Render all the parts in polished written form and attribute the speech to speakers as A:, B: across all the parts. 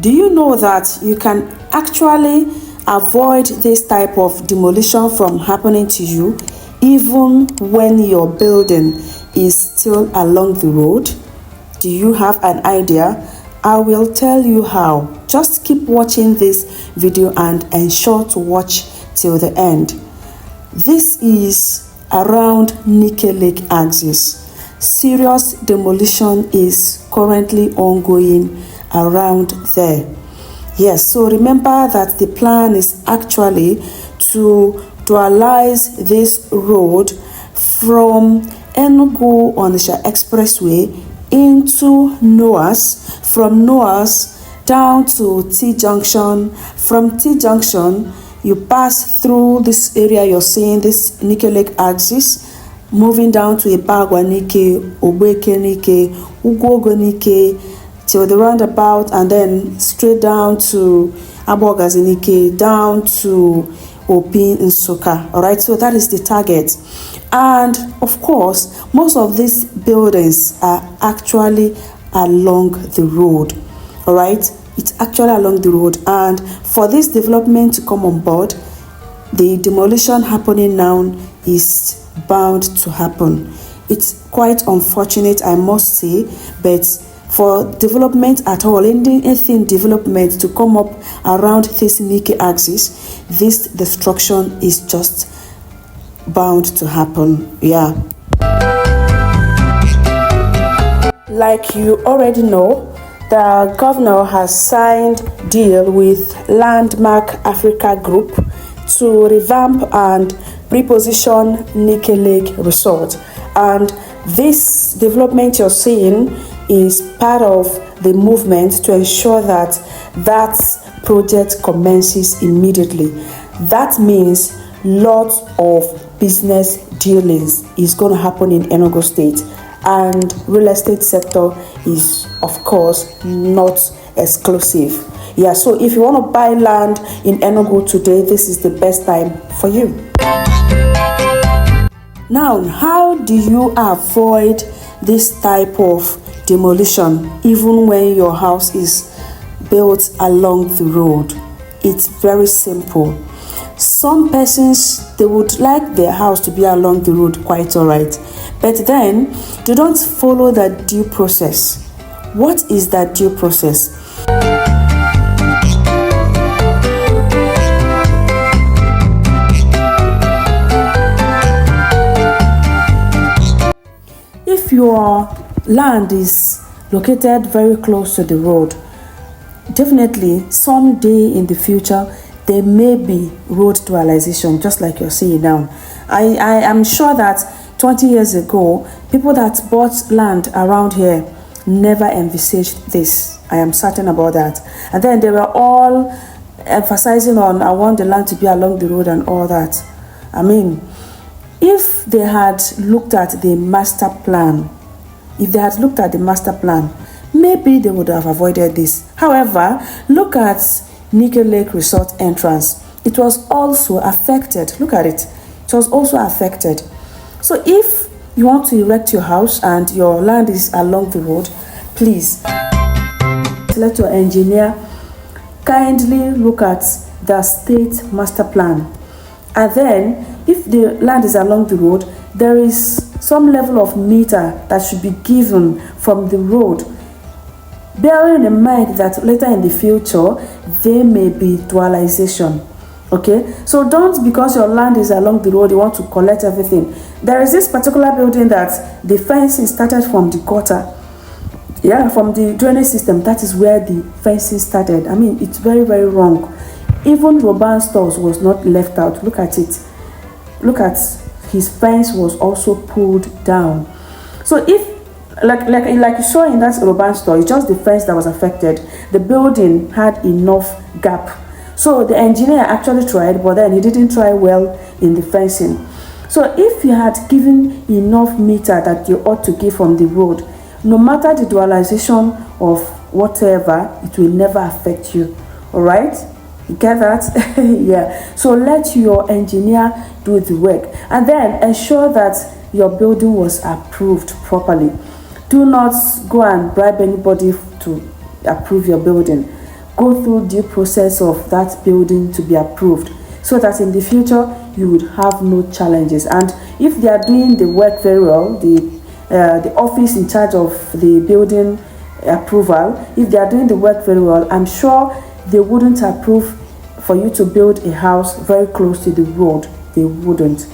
A: Do you know that you can actually avoid this type of demolition from happening to you even when your building is still along the road? Do you have an idea? I will tell you how. Just keep watching this video and ensure to watch till the end. This is around Nike Lake axis. Serious demolition is currently ongoing around there. Yes, so remember that the plan is actually to dualize this road from Enugu-Onitsha Expressway into Noah's, from Noah's down to T junction. From T junction, you pass through this area you're seeing, this Nike Lake axis, moving down to Ibagwa Nike, Obeke Nike, Ugogo Nike, till the roundabout, and then straight down to Abogazi Nike, down to Opi-Nsukka. All right, so that is the target. And of course, most of these buildings are actually along the road. All right, it's actually along the road, and for this development to come on board, the demolition happening now is bound to happen. It's quite unfortunate, I must say, but for development at all, anything development to come up around this Nike axis, this destruction is just bound to happen. Yeah. Like you already know, the governor has signed deal with Landmark Africa Group to revamp and reposition Nike Lake Resort. And this development you're seeing is part of the movement to ensure that that project commences immediately. That means lots of business dealings is going to happen in Enugu State, and real estate sector is of course not exclusive. Yeah, so if you want to buy land in Enugu today, this is the best time for you. Now, how do you avoid this type of demolition even when your house is built along the road? It's very simple. Some persons, they would like their house to be along the road, quite all right, but then they don't follow that due process. What is that due process? If your land is located very close to the road, definitely someday in the future there may be road dualization, just like you're seeing now. I am sure that 20 years ago, people that bought land around here never envisaged this. I am certain about that. And then they were all emphasizing on, I want the land to be along the road and all that. I mean, if they had looked at the master plan, maybe they would have avoided this. However, look at Nike Lake Resort entrance. It was also affected. Look at it. It was also affected. So if you want to erect your house and your land is along the road, please let your engineer kindly look at the state master plan. And then if the land is along the road, there is some level of meter that should be given from the road, bearing in mind that later in the future there may be dualization. Okay, so don't, because your land is along the road, you want to collect everything. There is this particular building that the fencing started from the gutter, yeah, from the drainage system. That is where the fencing started. I mean, it's very, very wrong. Even Robin stores was not left out. Look at it. Look at his fence was also pulled down. So if like you saw in that Robin store, it's just the fence that was affected. The building had enough gap. So the engineer actually tried, but then he didn't try well in the fencing. So if you had given enough meter that you ought to give from the road, no matter the dualization of whatever, it will never affect you. All right? You get that? Yeah. So let your engineer do the work, and then ensure that your building was approved properly. Do not go and bribe anybody to approve your building. go through the process of that building to be approved, so that in the future you would have no challenges. And if they are doing the work very well, the office in charge of the building approval, if they are doing the work very well, I'm sure they wouldn't approve for you to build a house very close to the road. They wouldn't,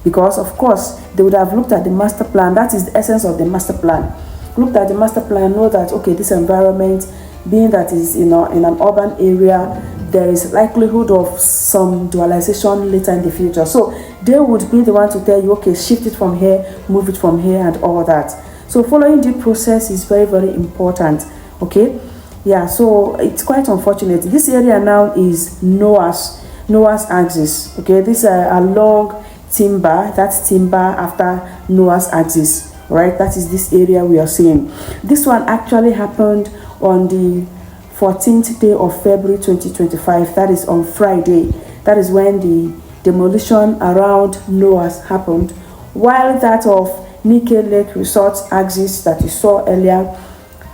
A: because of course they would have looked at the master plan. That is the essence of the master plan. Looked at the master plan, know that okay, this environment, being that is in an urban area, there is likelihood of some dualization later in the future. So they would be the one to tell you, okay, shift it from here, move it from here, and all that. So following the process is very, very important. Okay, yeah. So it's quite unfortunate. This area now is Noah's axis. Okay, this is a long timber. That's timber after Noah's axis. Right, that is this area we are seeing. This one actually happened on the 14th day of February 2025. That is on Friday. That is when the demolition around Noah's happened, while that of Nike Lake Resort axis that you saw earlier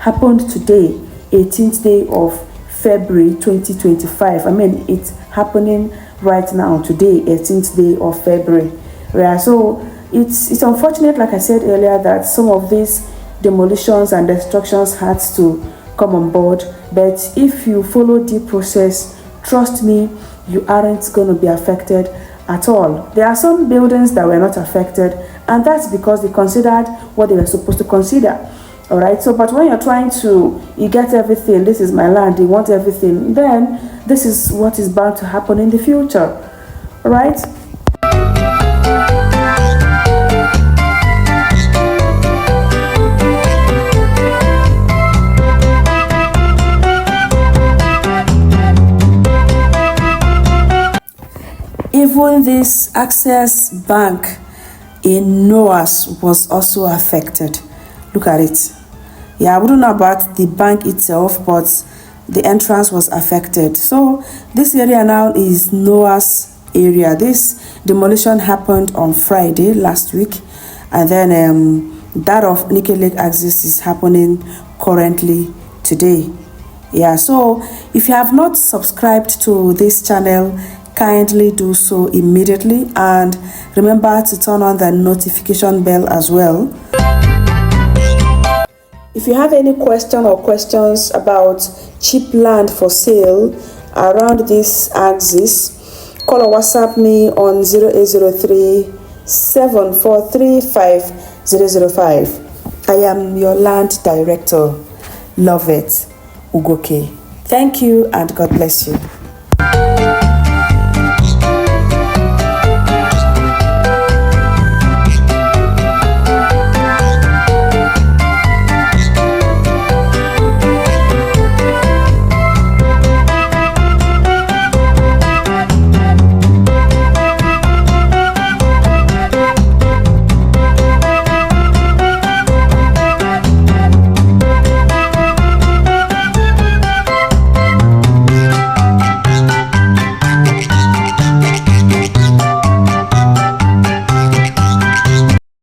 A: happened today, 18th day of February 2025. I mean, it's happening right now today, 18th day of February. Yeah, so it's unfortunate, like I said earlier, that some of these demolitions and destructions had to come on board. But if you follow the process, trust me, you aren't going to be affected at all. There are some buildings that were not affected, and that's because they considered what they were supposed to consider. All right. So, but when you're trying to, you get everything, this is my land, you want everything, then this is what is bound to happen in the future. All right. Even this Access Bank in Noah's was also affected. Look at it. Yeah, I wouldn't know about the bank itself, but the entrance was affected. So this area now is Noah's area. This demolition happened on Friday last week, and then that of Nike Lake axis is happening currently today. Yeah, so if you have not subscribed to this channel, kindly do so immediately, and remember to turn on the notification bell as well. If you have any question or questions about cheap land for sale around this axis, call or WhatsApp me on 0803 743 5005. I am your land director. Love it, Ugoke. Thank you and God bless you.